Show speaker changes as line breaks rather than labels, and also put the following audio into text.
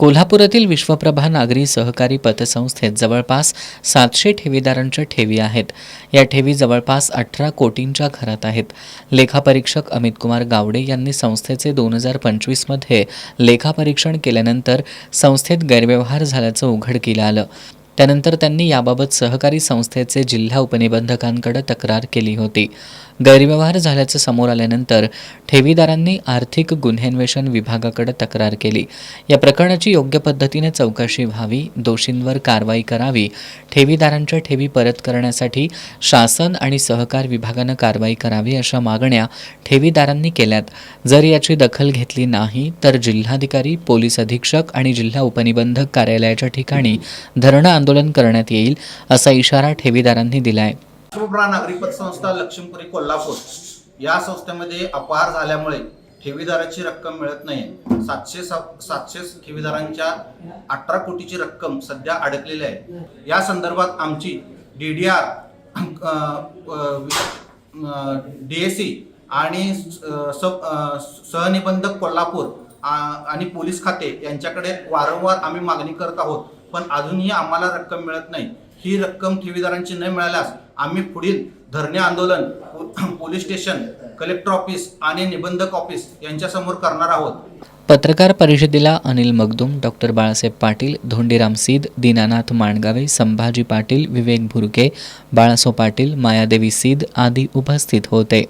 कोल्हापुरातील विश्वप्रभा नागरी सहकारी पतसंस्थेत जवळपास 700 ठेवीदारांच्या ठेवी आहेत. या ठेवी जवळपास 18 कोटींच्या घरात आहेत. लेखापरीक्षक अमित कुमार गावडे यांनी संस्थेचे 2025 मध्ये लेखापरीक्षण केल्यानंतर संस्थेत गैरव्यवहार झाल्याचं उघडकीला आलं. त्यानंतर त्यांनी याबाबत सहकारी संस्थेचे जिल्हा उपनिबंधकांकडे तक्रार केली होती. गैरव्यवहार झाल्याचं समोर आल्यानंतर ठेवीदारांनी आर्थिक गुन्हेन्वेषण विभागाकडे तक्रार केली. या प्रकरणाची योग्य पद्धतीने चौकशी व्हावी, दोषींवर कारवाई करावी, ठेवीदारांच्या ठेवी परत करण्यासाठी शासन आणि सहकार विभागानं कारवाई करावी अशा मागण्या ठेवीदारांनी केल्यात. जर याची दखल घेतली नाही तर जिल्हाधिकारी, पोलीस अधीक्षक आणि जिल्हा उपनिबंधक कार्यालयाच्या ठिकाणी धरणं आंदोलन करण्यात येईल असा इशारा ठेवीदारांनी दिलाय.
विश्वप्रभा नागरी पतसंस्था लक्ष्मीपुरी कोल्हापूर या संस्थेमध्ये अपहार झाल्यामुळे ठेवीदाराची रक्कम मिळत नाही. 700 ठेवीदारांच्या 18 कोटीची रक्कम सध्या अडकलेली आहे. या संदर्भात आमची DDR, DSC आणि सहनिबंधक कोल्हापूर आणि पोलीस खाते यांच्याकडे वारंवार आम्ही मागणी करत आहोत, पण अजूनही आम्हाला रक्कम मिळत नाही. ही रक्कम ठेवीदारांची न मिळाल्यास आम्ही पुढील धरणे आंदोलन पोलीस स्टेशन, कलेक्टर ऑफिस आणि निबंधक ऑफिस यांच्यासमोर करणार आहोत.
पत्रकार परिषदेला अनिल मगदूम, डॉक्टर बाळासाहेब पाटील, धोंडीराम सीद, दीनानाथ माणगावे, संभाजी पाटील, विवेक भुरके, बाळासो पाटील, मायादेवी सीद आदी उपस्थित होते.